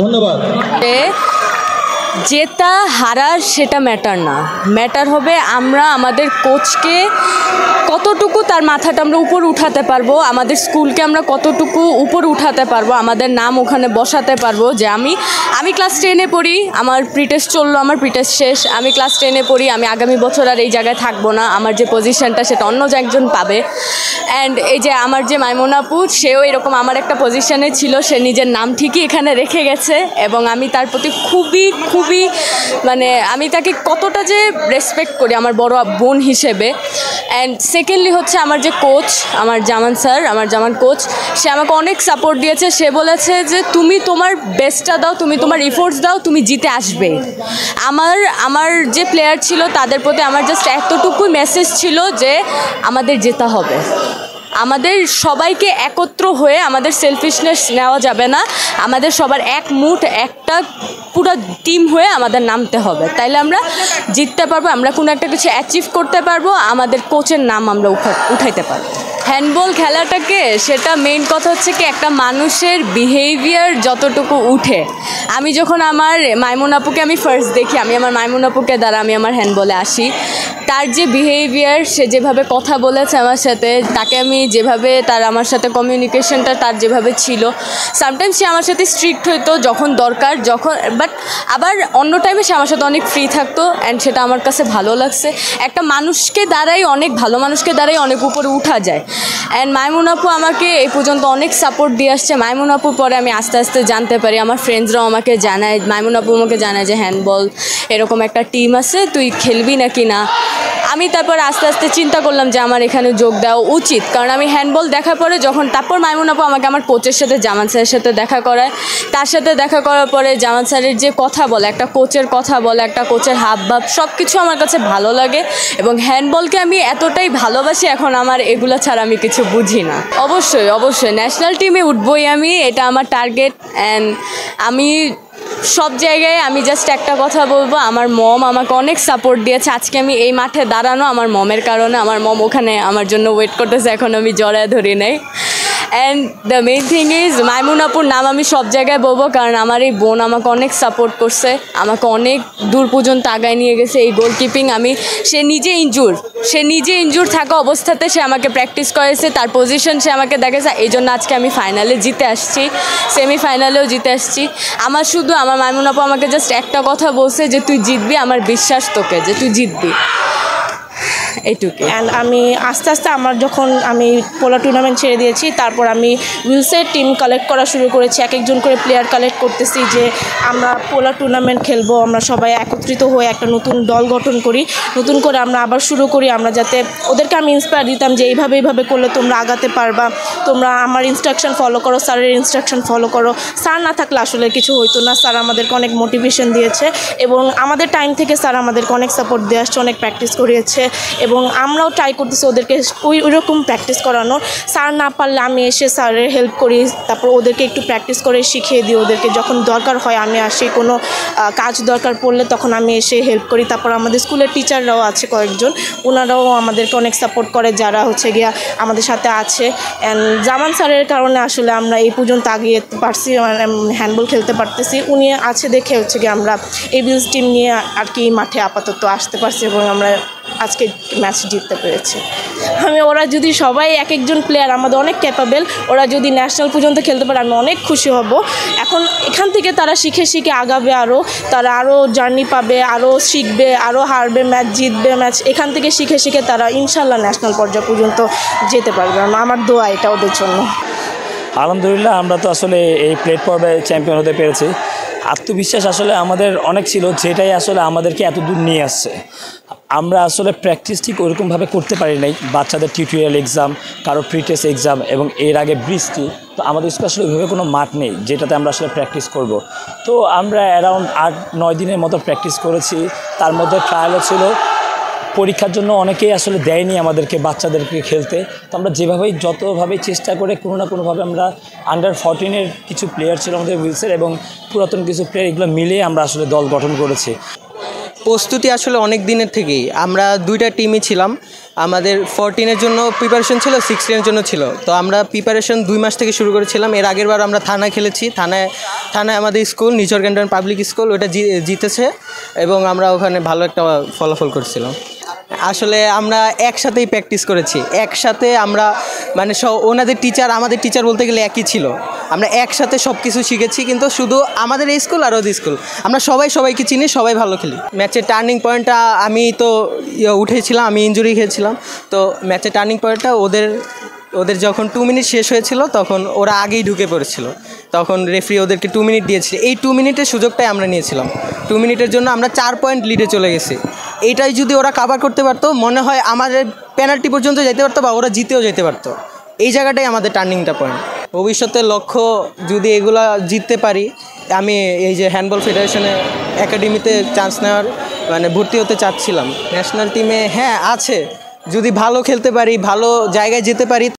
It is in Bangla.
ধন্যবাদ। জেতা হারার সেটা ম্যাটার না, ম্যাটার হবে আমরা আমাদের কোচকে কতটুকু তার মাথাটা আমরা উপর উঠাতে পারবো, আমাদের স্কুলকে আমরা কতটুকু উপর উঠাতে পারবো, আমাদের নাম ওখানে বসাতে পারবো। যে আমি ক্লাস 10-এ পড়ি, আমার প্রিটেস্ট চললো, আমার প্রিটেস্ট শেষ, আমি ক্লাস 10-এ পড়ি, আমি আগামী বছর আর এই জায়গায় থাকবো না, আমার যে পজিশনটা সেটা অন্য একজন পাবে। অ্যান্ড এই যে আমার যে মাইমুনা আপু, সেও এরকম আমার একটা পজিশনে ছিল, সে নিজের নাম ঠিকই এখানে রেখে গেছে এবং আমি তার প্রতি খুবই মানে আমি তাকে কতটা যে রেসপেক্ট করি আমার বড় বোন হিসেবে। অ্যান্ড সেকেন্ডলি হচ্ছে আমার যে কোচ, আমার জামান স্যার, আমার জামান কোচ, সে আমাকে অনেক সাপোর্ট দিয়েছে। সে বলেছে যে তুমি তোমার বেস্টটা দাও, তুমি তোমার এফোর্টস দাও, তুমি জিতে আসবে। আমার যে প্লেয়ার ছিল তাদের প্রতি আমার জাস্ট এতটুকুই মেসেজ ছিল যে আমাদের জেতা হবে, আমাদের সবাইকে একত্র হয়ে আমাদের সেলফিশনেস নেওয়া যাবে না, আমাদের সবার এক মুঠ একটা পুরো টিম হয়ে আমাদের নামতে হবে, তাইলে আমরা জিততে পারবো, আমরা কোনো একটা কিছু অ্যাচিভ করতে পারবো, আমাদের কোচের নাম আমরা উঠাইতে পারবো। হ্যান্ডবল খেলাটাকে সেটা মেইন কথা হচ্ছে কি একটা মানুষের বিহেভিয়ার যতটুকু উঠে। আমি যখন আমার মাইমুন আপুকে আমি ফার্স্ট দেখি, আমি আমার মাইমুন আপুকে দ্বারা আমি আমার হ্যান্ডবলে আসি, তার যে বিহেভিয়ার, সে যেভাবে কথা বলেছে আমার সাথে, তাকে আমি যেভাবে তার আমার সাথে কমিউনিকেশনটা তার যেভাবে ছিল, সামটাইমস সে আমার সাথে স্ট্রিক্ট হইতো যখন দরকার, বাট আবার অন্য টাইমে সে আমার সাথে অনেক ফ্রি থাকতো। অ্যান্ড সেটা আমার কাছে ভালো লাগছে। একটা মানুষকে দ্বারাই, অনেক ভালো মানুষকে দ্বারাই অনেক উপরে উঠা যায়। অ্যান্ড মাইমুন আপু আমাকে এই পর্যন্ত অনেক সাপোর্ট দিয়ে আসছে। মাইমুন আপুর পরে আমি আস্তে আস্তে জানতে পারি, আমার ফ্রেন্ডসরাও আমাকে জানায়, মাইমুন আপু আমাকে জানায় যে হ্যান্ডবল এরকম একটা টিম আছে, তুই খেলবি নাকি না। আমি তারপর আস্তে আস্তে চিন্তা করলাম যে আমার এখানে যোগ দেওয়া উচিত, কারণ আমি হ্যান্ডবল দেখার পরে তারপর মাইমুন আপু আমাকে আমার কোচের সাথে, জামান স্যারের সাথে দেখা করায়। তার সাথে দেখা করার পরে জামান স্যারের যে কথা বলে, একটা কোচের কথা বলে, একটা কোচের হাবভাব, সব কিছু আমার কাছে ভালো লাগে এবং হ্যান্ডবলকে আমি এতটাই ভালোবাসি, এখন আমার এগুলো ছাড়া আমি কিছু বুঝি না। অবশ্যই ন্যাশনাল টিমে উঠবই আমি, এটা আমার টার্গেট। অ্যান্ড আমি সব জায়গায় আমি জাস্ট একটা কথা বলবো, আমার মম আমাকে অনেক সাপোর্ট দিয়েছে। আজকে আমি এই মাঠে দাঁড়ানো আমার মমের কারণে, আমার মম ওখানে আমার জন্য ওয়েট করতেছে, এখন আমি জড়ায় ধরি নাই। And the main thing is Maimun আপুর নাম আমি সব জায়গায় বলবো, কারণ আমার এই বোন আমাকে অনেক সাপোর্ট করছে, আমাকে অনেক দূর পর্যন্ত আগায় নিয়ে গেছে। এই গোলকিপিং সে নিজে ইনজুর থাকা অবস্থাতে সে আমাকে প্র্যাকটিস করেছে, তার পজিশন সে আমাকে দেখেছে, এই জন্য আজকে আমি ফাইনালে জিতে আসছি, সেমিফাইনালেও জিতে আসছি। আমার মাইমুন আপু আমাকে জাস্ট একটা কথা বলছে যে তুই জিতবি, আমার বিশ্বাস তোকে যে তুই জিতবি, এইটুকু। অ্যান্ড আমি আস্তে আস্তে যখন আমি পোলো টুর্নামেন্ট ছেড়ে দিয়েছি, তারপর আমি উইলসের টিম কালেক্ট করা শুরু করেছি, এক একজন করে প্লেয়ার কালেক্ট করতেছি যে আমরা পোলো টুর্নামেন্ট খেলবো, আমরা সবাই একত্রিত হয়ে একটা নতুন দল গঠন করি, নতুন করে আমরা আবার শুরু করি। আমরা যাতে ওদেরকে আমি ইন্সপায়ার দিতাম যে এইভাবে করলে তোমরা আগাতে পারবা, তোমরা আমার ইনস্ট্রাকশন ফলো করো, স্যারের ইনস্ট্রাকশন ফলো করো। স্যার না থাকলে আসলে কিছু হইতো না, স্যার আমাদেরকে অনেক মোটিভেশন দিয়েছে এবং আমাদের টাইম থেকে স্যার আমাদেরকে অনেক সাপোর্ট দিয়ে আসছে, অনেক প্র্যাকটিস করিয়েছে এবং আমরাও ট্রাই করতেছি ওদেরকে ওইরকম প্র্যাকটিস করানোর। স্যার না পারলে আমি এসে স্যারের হেল্প করি, তারপর ওদেরকে একটু প্র্যাকটিস করে শিখিয়ে দিই ওদেরকে। যখন দরকার হয় আমি আসি, কোনো কাজ দরকার পড়লে তখন আমি এসে হেল্প করি। তারপর আমাদের স্কুলের টিচাররাও আছে কয়েকজন, ওনারাও আমাদেরকে অনেক সাপোর্ট করে, যারা হচ্ছে গিয়া আমাদের সাথে আছে। অ্যান্ড জামান স্যারের কারণে আসলে আমরা এই পর্যন্ত আগিয়ে পারছি, হ্যান্ডবল খেলতে পারতেছি। উনি আছে দেখে হচ্ছে গিয়ে আমরা এভিলস টিম নিয়ে আর কি মাঠে আপাতত আসতে পারছি এবং আমরা আজকে ম্যাচ জিততে পেরেছি। ওরা যদি সবাই এক একজন প্লেয়ার আমাদের অনেক ক্যাপাবেল, ওরা যদি ন্যাশনাল পর্যন্ত খেলতে পারে আমি অনেক খুশি হব। এখন এখান থেকে তারা শিখে আগাবে, তারা আরও জার্নি পাবে, আরও শিখবে, আরও হারবে ম্যাচ, জিতবে ম্যাচ। এখান থেকে শিখে তারা ইনশাল্লাহ ন্যাশনাল পর্যায় পর্যন্ত যেতে পারবে। আমার দোয়া এটা ওদের জন্য। আলহামদুলিল্লাহ, আমরা তো আসলে এই প্ল্যাটফর্মে চ্যাম্পিয়ন হতে পেরেছি। আত্মবিশ্বাস আসলে আমাদের অনেক ছিল, যেটাই আসলে আমাদেরকে এত দূর নিয়ে আসছে। আমরা আসলে প্র্যাকটিস ঠিক ওরকমভাবে করতে পারি নাই। বাচ্চাদের টিউটোরিয়াল এক্সাম, কারো প্রি-টেস্ট এক্সাম এবং এর আগে বৃষ্টি, তো আমাদের স্কুলে আসলে ওইভাবে কোনো মাঠ নেই যেটাতে আমরা আসলে প্র্যাকটিস করব। তো আমরা অ্যারাউন্ড 8-9 দিনের মতো প্র্যাকটিস করেছি। তার মধ্যে ট্রায়ালও ছিল। পরীক্ষার জন্য অনেকেই আসলে দেয়নি আমাদেরকে, বাচ্চাদেরকে খেলতে। তো আমরা যতভাবেই চেষ্টা করে কোনো না কোনোভাবে আমরা আন্ডার 14-এর কিছু প্লেয়ার ছিল আমাদের উইলসের এবং পুরাতন কিছু প্লেয়ার, এগুলো মিলিয়ে আমরা আসলে দল গঠন করেছি। প্রস্তুতি আসলে অনেক দিনের থেকেই আমরা 2টা টিমই ছিলাম, আমাদের 14-এর জন্য প্রিপারেশন ছিল, 16-এর জন্য ছিল। তো আমরা প্রিপারেশন 2 মাস থেকে শুরু করেছিলাম। এর আগের বার আমরা থানায় খেলেছি, থানায় আমাদের স্কুল নিচর ক্যান্টন পাবলিক স্কুল ওটা জিতেছে এবং আমরা ওখানে ভালো একটা ফলাফল করছিলাম। আসলে আমরা একসাথেই প্র্যাকটিস করেছি, একসাথে আমরা মানে ওনাদের টিচার আমাদের টিচার বলতে গেলে একই ছিল। আমরা একসাথে সব কিছু শিখেছি, কিন্তু শুধু আমাদের এই স্কুল আর ওদের স্কুল আমরা সবাইকে চিনি, সবাই ভালো খেলি। ম্যাচের টার্নিং পয়েন্টটা আমি তো উঠেছিলাম, আমি ইনজুরি খেয়েছিলাম। তো ম্যাচের টার্নিং পয়েন্টটা ওদের যখন 2 মিনিট শেষ হয়েছিল তখন ওরা আগেই ঢুকে পড়েছিল, তখন রেফারি ওদেরকে 2 মিনিট দিয়েছিল। এই 2 মিনিটের সুযোগটাই আমরা নিয়েছিলাম। 2 মিনিটের জন্য আমরা 4 পয়েন্ট লিডে চলে গেছি। এইটাই যদি ওরা কাভার করতে পারতো মনে হয় আমাদের পেনাল্টি পর্যন্ত যেতে পারতো বা ওরা জিতেও যেতে পারতো। এই জায়গাটাই আমাদের টার্নিংটা পয়েন্ট। ভবিষ্যতের লক্ষ্য যদি এগুলা জিততে পারি, আমি এই যে হ্যান্ডবল ফেডারেশনে একাডেমিতে চান্স নেওয়ার মানে ভর্তি হতে চাচ্ছিলাম। ন্যাশনাল টিমে হ্যাঁ আছে, যদি ভালো খেলতে পারি, ভালো জায়গায় যেতে পারি